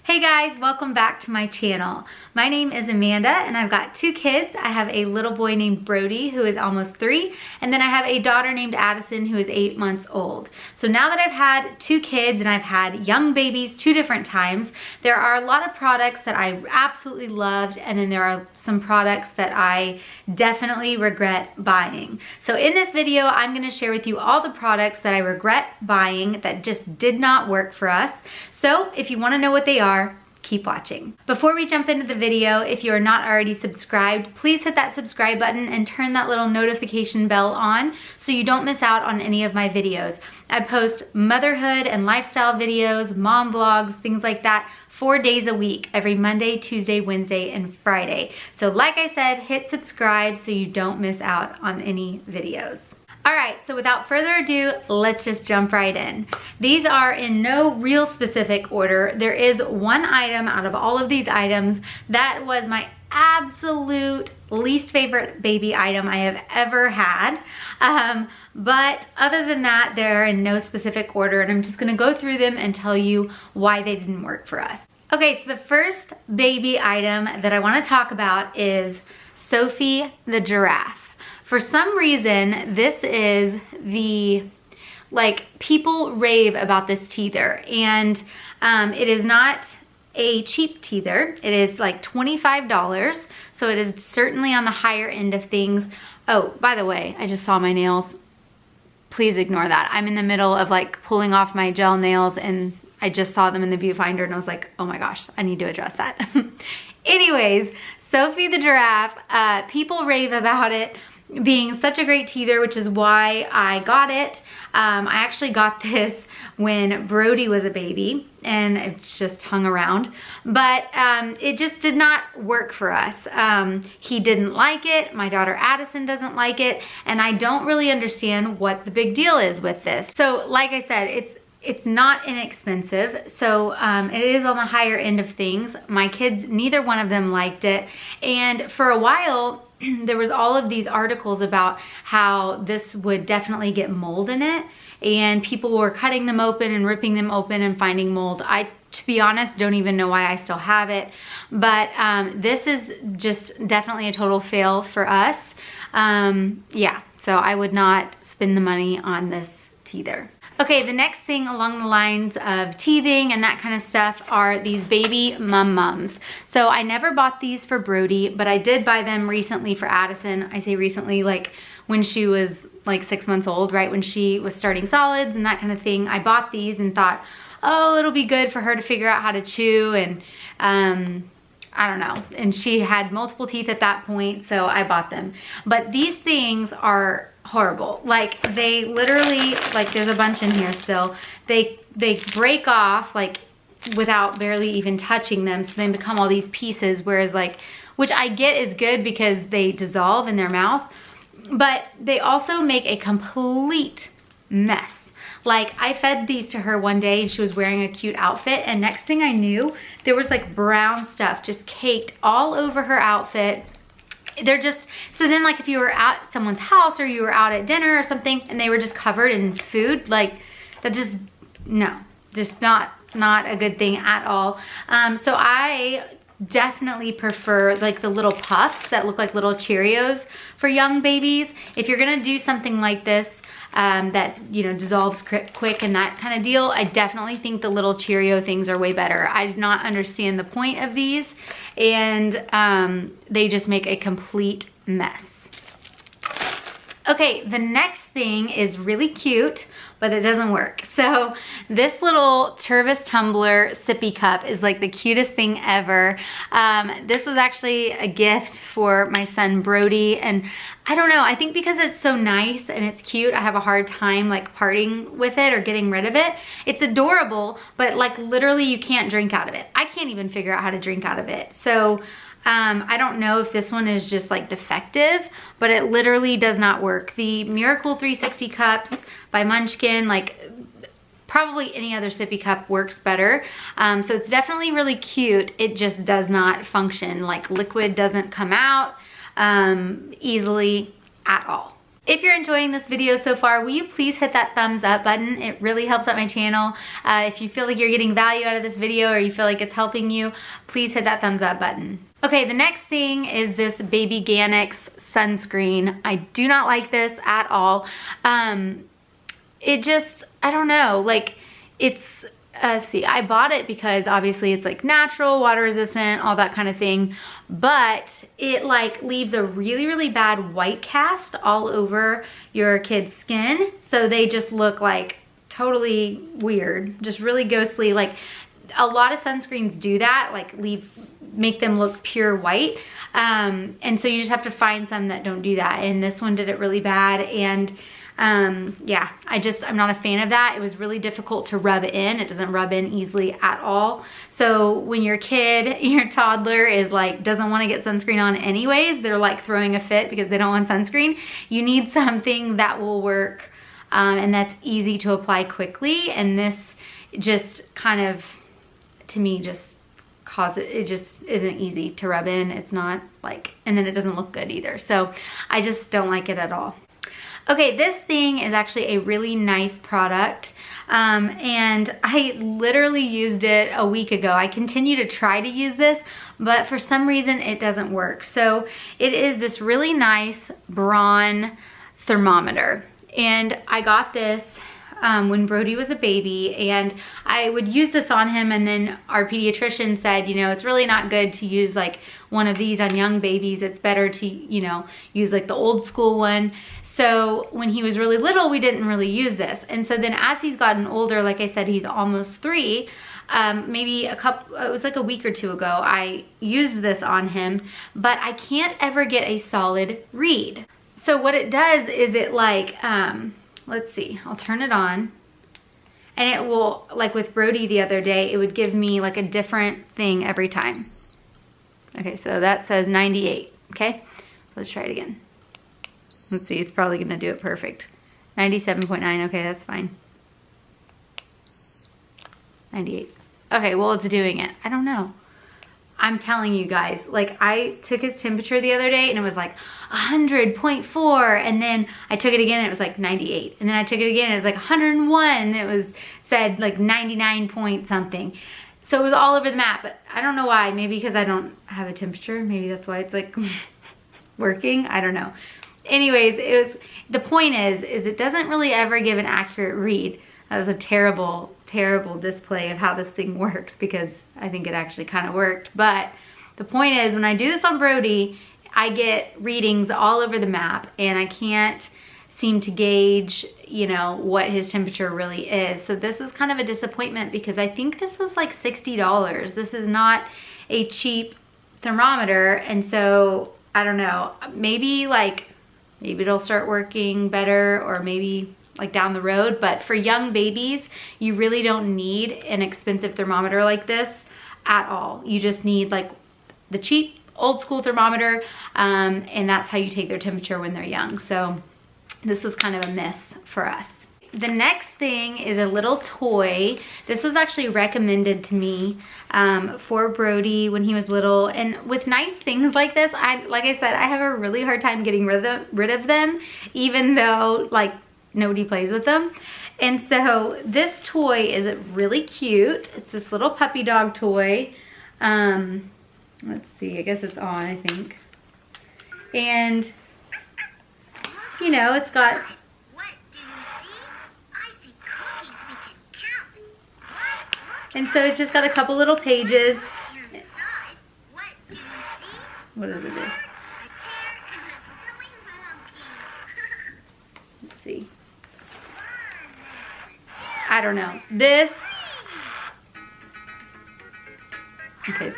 Hey guys, welcome back to my channel. My name is Amanda and I've got two kids. I have a little boy named Brody who is almost 3, and then I have a daughter named Addison who is 8 months old. So now that I've had two kids and I've had young babies 2 different times, there are a lot of products that I absolutely loved, and then there are some products that I definitely regret buying. So in this video, I'm gonna share with you all the products that I regret buying that just did not work for us. So if you wanna know what they are, keep watching. Before we jump into the video, if you are not already subscribed, please hit that subscribe button and turn that little notification bell on so you don't miss out on any of my videos. I post motherhood and lifestyle videos, mom vlogs, things like that 4 days a week, every Monday, Tuesday, Wednesday, and Friday. So like I said, hit subscribe so you don't miss out on any videos. All right, so without further ado, let's just jump right in. These are in no real specific order. There is one item out of all of these items that was my absolute least favorite baby item I have ever had. But other than that, they're in no specific order, and I'm just gonna go through them and tell you why they didn't work for us. Okay, so the first baby item that I wanna talk about is Sophie the giraffe. For some reason, this is people rave about this teether, and it is not a cheap teether. It is like $25, so it is certainly on the higher end of things. Oh, by the way, I just saw my nails. Please ignore that. I'm in the middle of like pulling off my gel nails, and I just saw them in the viewfinder, and I was like, oh my gosh, I need to address that. Anyways, Sophie the giraffe, people rave about it being such a great teether, which is why I got it. I actually got this when Brody was a baby, and it just hung around, but it just did not work for us. He didn't like it, my daughter Addison doesn't like it, and I don't really understand what the big deal is with this. So like I said, it's not inexpensive, so it is on the higher end of things. My kids, neither one of them liked it, and for a while there was all of these articles about how this would definitely get mold in it, and people were cutting them open and ripping them open and finding mold. I, to be honest, don't even know why I still have it, but this is just definitely a total fail for us. Yeah, so I would not spend the money on this teether. Okay, the next thing along the lines of teething and that kind of stuff are these baby mums. So I never bought these for Brody, but I did buy them recently for Addison. I say recently, like when she was like 6 months old, right when she was starting solids and that kind of thing. I bought these and thought, oh, it'll be good for her to figure out how to chew, and I don't know. And she had multiple teeth at that point, so I bought them. But these things are horrible. Like, they literally, like, there's a bunch in here still. They break off, like, without barely even touching them, so they become all these pieces, whereas, like, which I get is good because they dissolve in their mouth, but they also make a complete mess. Like, I fed these to her one day and she was wearing a cute outfit, and next thing I knew, there was like brown stuff just caked all over her outfit. They're just, so then like if you were at someone's house or you were out at dinner or something and they were just covered in food, like that just, no, just not a good thing at all. So I definitely prefer like the little puffs that look like little Cheerios for young babies. If you're gonna do something like this, that, you know, dissolves quick and that kind of deal, I definitely think the little Cheerio things are way better. I do not understand the point of these, and they just make a complete mess. Okay, the next thing is really cute, but it doesn't work. So this little Tervis Tumbler sippy cup is like the cutest thing ever. This was actually a gift for my son Brody, and I don't know, I think because it's so nice and it's cute, I have a hard time like parting with it or getting rid of it. It's adorable, but like literally you can't drink out of it. I can't even figure out how to drink out of it. So I don't know if this one is just like defective, but it literally does not work. The Miracle 360 cups by Munchkin, like probably any other sippy cup works better. So it's definitely really cute. It just does not function. Like liquid doesn't come out easily at all. If you're enjoying this video so far, will you please hit that thumbs up button? It really helps out my channel. If you feel like you're getting value out of this video or you feel like it's helping you, please hit that thumbs up button. Okay, the next thing is this Baby Ganix sunscreen. I do not like this at all. It just, I don't know, like it's, see, I bought it because obviously it's like natural, water resistant, all that kind of thing, but it like leaves a really bad white cast all over your kid's skin. So they just look like totally weird, just really ghostly. Like a lot of sunscreens do that, like make them look pure white. And so you just have to find some that don't do that. And this one did it really bad. And yeah, I'm not a fan of that. It was really difficult to rub in. It doesn't rub in easily at all. So when your kid, your toddler is like, doesn't want to get sunscreen on anyways, they're like throwing a fit because they don't want sunscreen, you need something that will work, and that's easy to apply quickly. And this just kind of, to me, just it just isn't easy to rub in. It's not like, and then it doesn't look good either. So I just don't like it at all. Okay, this thing is actually a really nice product, and I literally used it a week ago. I continue to try to use this, but for some reason it doesn't work. So it is this really nice Braun thermometer, and I got this when Brody was a baby, and I would use this on him, and then our pediatrician said, you know, it's really not good to use like one of these on young babies. It's better to, you know, use like the old school one. So when he was really little, we didn't really use this. And so then as he's gotten older, like I said, he's almost 3, maybe it was like a week or 2 ago, I used this on him, but I can't ever get a solid read. So what it does is it like, let's see, I'll turn it on, and it will, like with Brody the other day, it would give me like a different thing every time. Okay, so that says 98, okay? Let's try it again. Let's see, it's probably gonna do it perfect. 97.9, okay, that's fine. 98. Okay, well, it's doing it. I don't know. I'm telling you guys, like I took his temperature the other day and it was like 100.4, and then I took it again and it was like 98, and then I took it again and it was like 101, and then it was said like 99 point something. So it was all over the map, but I don't know why. Maybe because I don't have a temperature. Maybe that's why it's like working. I don't know. Anyways, the point is it doesn't really ever give an accurate read. That was a terrible display of how this thing works, because I think it actually kind of worked. But the point is, when I do this on Brody, I get readings all over the map, and I can't seem to gauge, you know, what his temperature really is. So this was kind of a disappointment, because I think this was like $60. This is not a cheap thermometer. And so I don't know, maybe it'll start working better, or maybe like down the road. But for young babies, you really don't need an expensive thermometer like this at all. You just need like the cheap old school thermometer, and that's how you take their temperature when they're young. So this was kind of a miss for us. The next thing is a little toy. This was actually recommended to me for Brody when he was little. And with nice things like this, like I said, I have a really hard time getting rid of them, even though like nobody plays with them. And so this toy is really cute. It's this little puppy dog toy. Let's see, I guess it's on, I think. And you know, it's got and so it's just got a couple little pages. What does it do? Let's see. I don't know. This. Okay.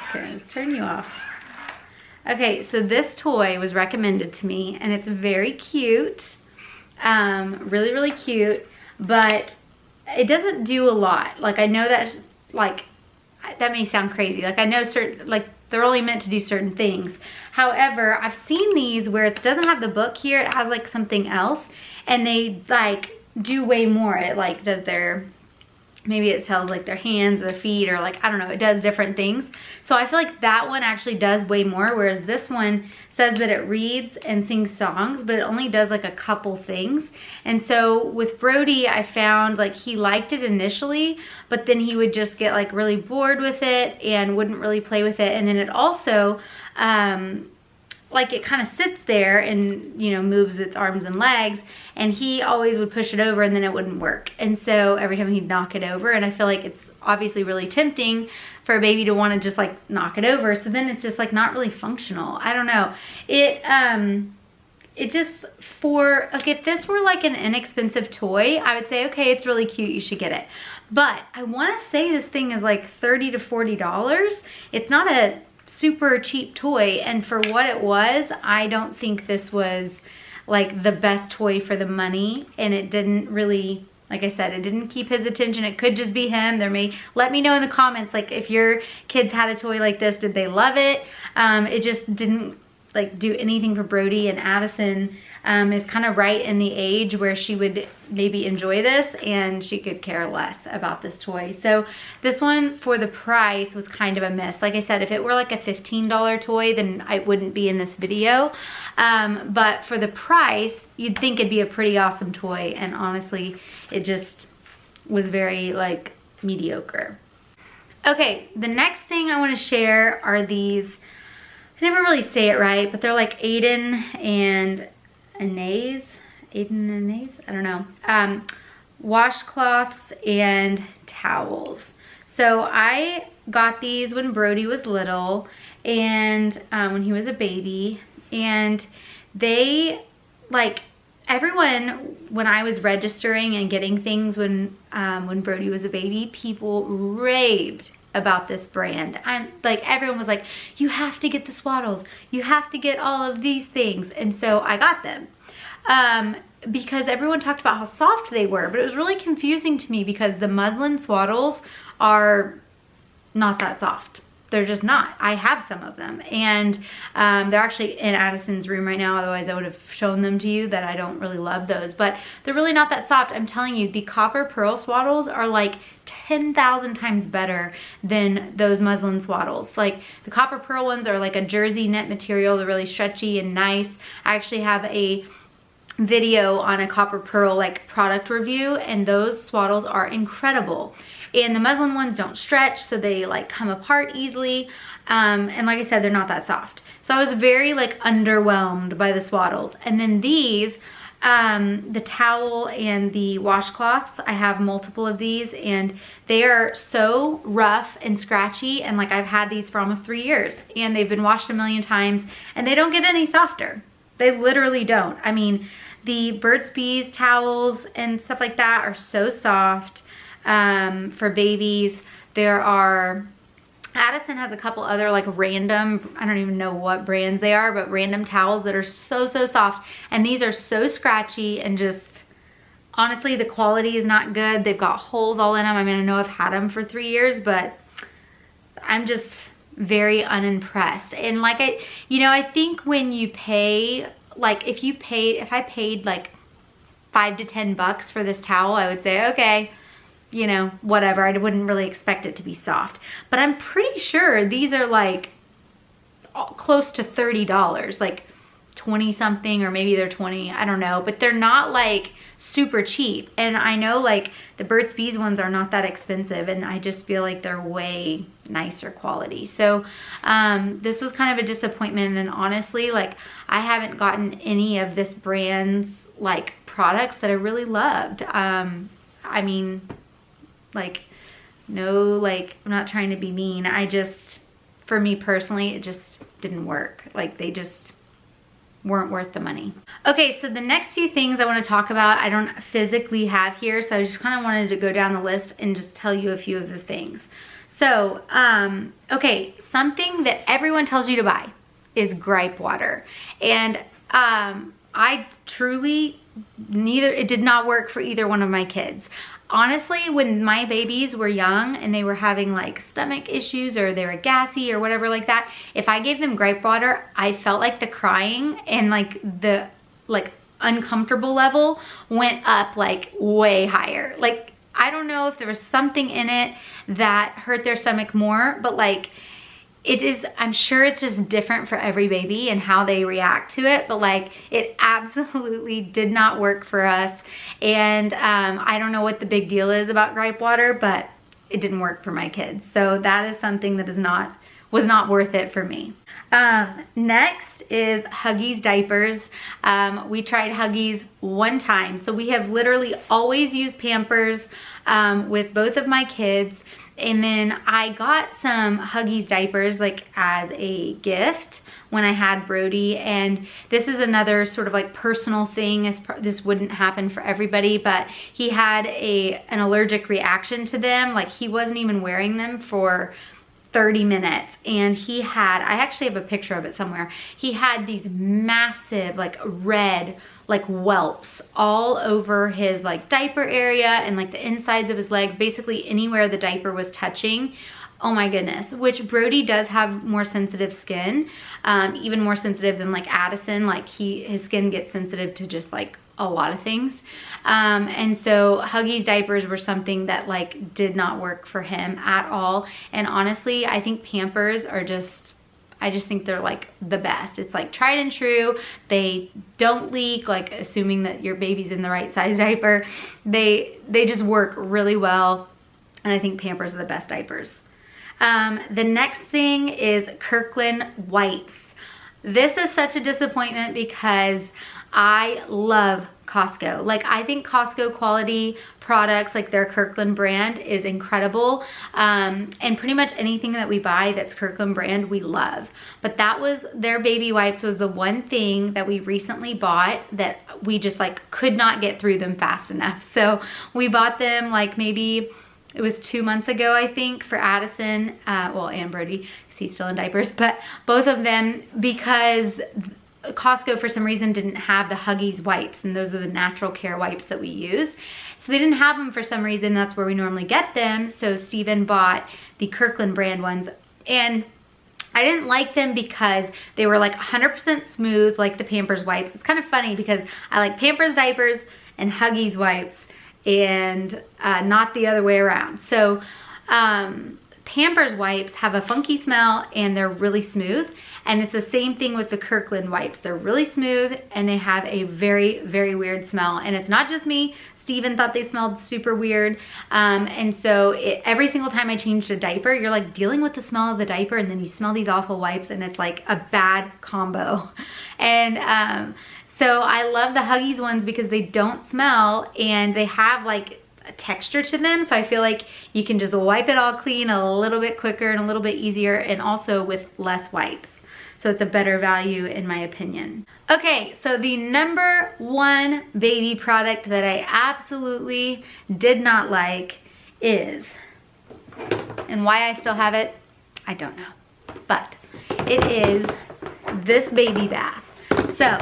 Okay, let's turn you off. Okay, so this toy was recommended to me, and it's very cute. Really cute, but it doesn't do a lot. Like, I know that, like, that may sound crazy. Like, I know they're only meant to do certain things. However, I've seen these where it doesn't have the book here, it has like something else, and they like do way more. It like does their maybe it tells like their hands, their feet, or like, I don't know, it does different things. So I feel like that one actually does way more, whereas this one says that it reads and sings songs, but it only does like a couple things. And so with Brody, I found like he liked it initially, but then he would just get like really bored with it and wouldn't really play with it. And then it also, like it kind of sits there and, you know, moves its arms and legs, and he always would push it over and then it wouldn't work. And so every time he'd knock it over, and I feel like it's obviously really tempting for a baby to want to just like knock it over. So then it's just like not really functional. I don't know. It just, for, like if this were like an inexpensive toy, I would say, okay, it's really cute, you should get it. But I want to say this thing is like $30 to $40. It's not a super cheap toy, and for what it was, I don't think this was like the best toy for the money, and it didn't really, like I said, it didn't keep his attention. It could just be him. Let me know in the comments, like if your kids had a toy like this, did they love it? It just didn't like do anything for Brody, and Addison is kind of right in the age where she would maybe enjoy this, and she could care less about this toy. So this one, for the price, was kind of a miss. Like I said, if it were like a $15 toy, then I wouldn't be in this video. But for the price, you'd think it'd be a pretty awesome toy, and honestly, it just was very like mediocre. Okay, the next thing I want to share are these, I never really say it right, but they're like Aiden and Anais, I don't know, washcloths and towels. So I got these when Brody was little, and when he was a baby, and they, like, everyone, when I was registering and getting things when Brody was a baby, people raved about this brand. Everyone was like, you have to get the swaddles, you have to get all of these things. And so I got them because everyone talked about how soft they were, but it was really confusing to me because the muslin swaddles are not that soft. They're just not. I have some of them, and they're actually in Addison's room right now. Otherwise I would have shown them to you, that I don't really love those, but they're really not that soft. I'm telling you, the copper pearl swaddles are like 10,000 times better than those muslin swaddles. Like the copper pearl ones are like a jersey knit material. They're really stretchy and nice. I actually have a video on a copper pearl like product review, and those swaddles are incredible. And the muslin ones don't stretch, so they like come apart easily. And like I said, they're not that soft. So I was very like underwhelmed by the swaddles. And then these, the towel and the washcloths, I have multiple of these, and they are so rough and scratchy, and like I've had these for almost 3 years, and they've been washed a million times, and they don't get any softer. They literally don't. I mean, the Burt's Bees towels and stuff like that are so soft. For babies, there are, Addison has a couple other like random, I don't even know what brands they are, but random towels that are so soft, and these are so scratchy, and just honestly the quality is not good. They've got holes all in them. I mean, I know I've had them for 3 years, but I'm just very unimpressed. And like I think when you pay, like if I paid like $5 to $10 for this towel, I would say, okay, you know, whatever. I wouldn't really expect it to be soft, but I'm pretty sure these are like close to $30, like 20 something, or maybe they're 20, I don't know, but they're not like super cheap. And I know like the Burt's Bees ones are not that expensive, and I just feel like they're way nicer quality. So this was kind of a disappointment, and honestly, like I haven't gotten any of this brand's like products that I really loved. I mean, like, no, like, I'm not trying to be mean. For me personally, it just didn't work. Like, they just weren't worth the money. Okay, so the next few things I want to talk about, I don't physically have here, so I just kind of wanted to go down the list and just tell you a few of the things. So, okay, something that everyone tells you to buy is gripe water. And I truly, it did not work for either one of my kids. Honestly, when my babies were young and they were having like stomach issues, or they were gassy or whatever like that, if I gave them gripe water, I felt like the crying and like the uncomfortable level went up like way higher. Like I don't know if there was something in it that hurt their stomach more, but like, it is, I'm sure it's just different for every baby and how they react to it, but like it absolutely did not work for us. And I don't know what the big deal is about gripe water, but it didn't work for my kids. So that is something that was not worth it for me. Next is Huggies diapers. We tried Huggies one time. So we have literally always used Pampers with both of my kids. And then I got some Huggies diapers like as a gift when I had Brody. And this is another sort of like personal thing. This wouldn't happen for everybody, but he had an allergic reaction to them. Like he wasn't even wearing them for 30 minutes, and he had, I actually have a picture of it somewhere, he had these massive like red like whelps all over his like diaper area and like the insides of his legs, basically anywhere the diaper was touching. Oh my goodness, which Brody does have more sensitive skin, even more sensitive than like Addison. Like his skin gets sensitive to just like a lot of things. And so Huggies diapers were something that like did not work for him at all. And honestly, I think Pampers are just, I just think they're like the best. It's like tried and true. They don't leak, like assuming that your baby's in the right size diaper. They just work really well. And I think Pampers are the best diapers. The next thing is Kirkland wipes. This is such a disappointment because I love Costco. Like I think Costco quality products, like their Kirkland brand, is incredible. And pretty much anything that we buy that's Kirkland brand, we love. But that was, their baby wipes was the one thing that we recently bought that we just like could not get through them fast enough. So we bought them like maybe, it was 2 months ago, I think, for Addison, well, and Brody, because he's still in diapers, but both of them, because Costco for some reason didn't have the Huggies wipes, and those are the natural care wipes that we use. So they didn't have them for some reason. That's where we normally get them. So Steven bought the Kirkland brand ones, and I didn't like them because they were like 100% smooth like the Pampers wipes. It's kind of funny because I like Pampers diapers and Huggies wipes and not the other way around. So Pampers wipes have a funky smell and they're really smooth. And it's the same thing with the Kirkland wipes. They're really smooth and they have a very, very weird smell. And it's not just me. Steven thought they smelled super weird. And so every single time I changed a diaper, you're like dealing with the smell of the diaper and then you smell these awful wipes and it's like a bad combo. And so I love the Huggies ones because they don't smell and they have like a texture to them. So I feel like you can just wipe it all clean a little bit quicker and a little bit easier, and also with less wipes. So it's a better value in my opinion. Okay, so the number one baby product that I absolutely did not like is, and why I still have it, I don't know, but it is this baby bath. So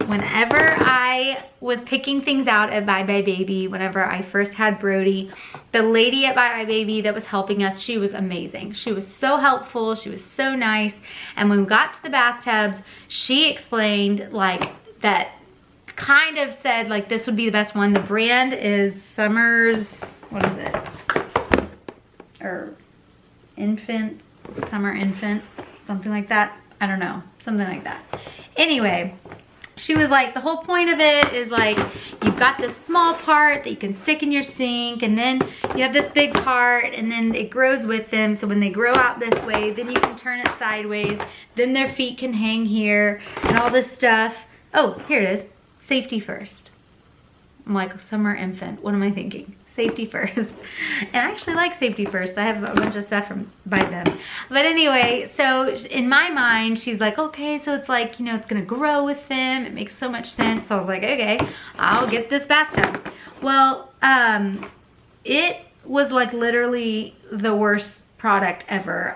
whenever I was picking things out at Bye Bye Baby, whenever I first had Brody, the lady at Bye Bye Baby that was helping us, she was amazing. She was so helpful, she was so nice. And when we got to the bathtubs, she explained like that, kind of said like this would be the best one. The brand is Summer's, what is it? Or Infant, Summer Infant, something like that. I don't know, something like that. Anyway, she was like, the whole point of it is like, you've got this small part that you can stick in your sink, and then you have this big part, and then it grows with them. So when they grow out this way, then you can turn it sideways. Then their feet can hang here and all this stuff. Oh, here it is. Safety first. I'm like, Summer Infant. What am I thinking? Safety first. And I actually like Safety First. I have a bunch of stuff by them. But anyway, so in my mind, she's like, okay, so it's like, you know, it's gonna grow with them. It makes so much sense. So I was like, okay, I'll get this bathtub. Well, it was like literally the worst product ever.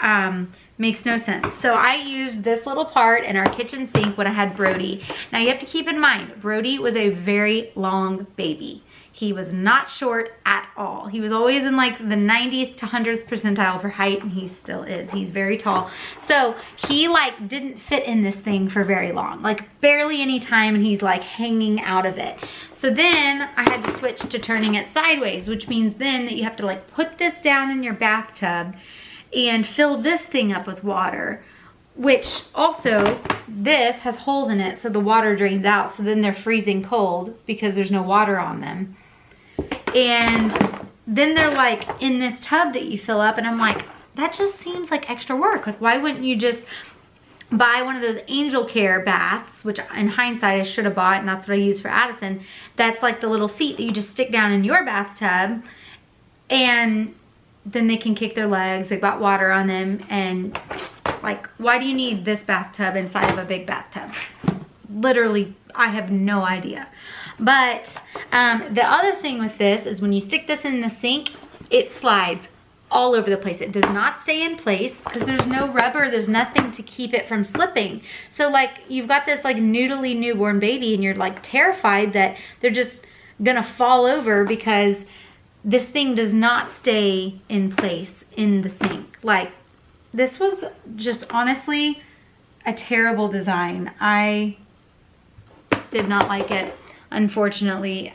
Makes no sense. So I used this little part in our kitchen sink when I had Brody. Now you have to keep in mind, Brody was a very long baby. He was not short at all. He was always in like the 90th to 100th percentile for height, and he still is. He's very tall. So he like didn't fit in this thing for very long, like barely any time, and he's like hanging out of it. So then I had to switch to turning it sideways, which means then that you have to like put this down in your bathtub and fill this thing up with water, which also this has holes in it so the water drains out, so then they're freezing cold because there's no water on them. And then they're like in this tub that you fill up, and I'm like, that just seems like extra work. Like, why wouldn't you just buy one of those Angel Care baths, which in hindsight I should have bought, and that's what I use for Addison. That's like the little seat that you just stick down in your bathtub, and then they can kick their legs. They've got water on them, and like, why do you need this bathtub inside of a big bathtub? Literally, I have no idea. But the other thing with this is when you stick this in the sink, it slides all over the place. It does not stay in place because there's no rubber, there's nothing to keep it from slipping. So like, you've got this like noodly newborn baby, and you're like terrified that they're just gonna fall over because this thing does not stay in place in the sink. Like, this was just honestly a terrible design. I did not like it, unfortunately.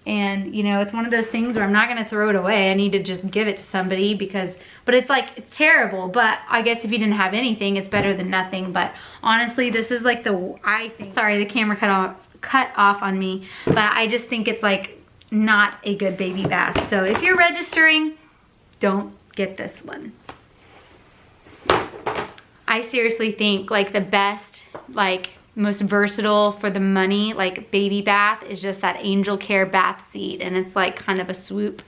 And you know, it's one of those things where I'm not gonna throw it away. I need to just give it to somebody because, but it's like, it's terrible. But I guess if you didn't have anything, it's better than nothing. But honestly, this is like I think, sorry, the camera cut off on me, but I just think it's like not a good baby bath. So if you're registering, don't get this one. I seriously think like the best, like most versatile for the money, like baby bath is just that Angel Care bath seat. And it's like kind of a swoop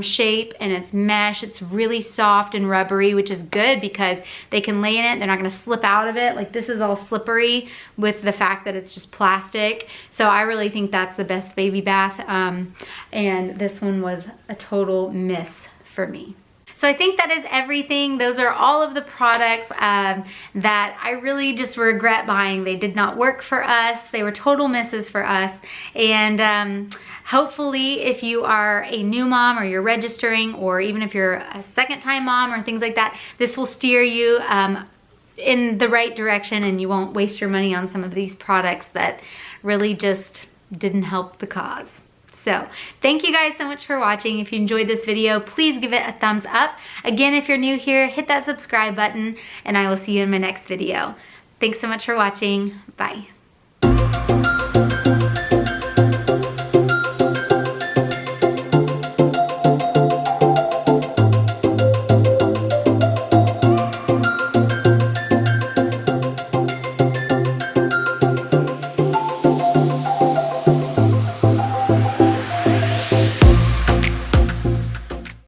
shape, and it's mesh. It's really soft and rubbery, which is good because they can lay in it. They're not gonna slip out of it. Like, this is all slippery with the fact that it's just plastic. So I really think that's the best baby bath. And this one was a total miss for me. So I think that is everything. Those are all of the products that I really just regret buying. They did not work for us. They were total misses for us. And hopefully, if you are a new mom or you're registering, or even if you're a second-time mom or things like that, this will steer you in the right direction, and you won't waste your money on some of these products that really just didn't help the cause. So thank you guys so much for watching. If you enjoyed this video, please give it a thumbs up. Again, if you're new here, hit that subscribe button, and I will see you in my next video. Thanks so much for watching. Bye.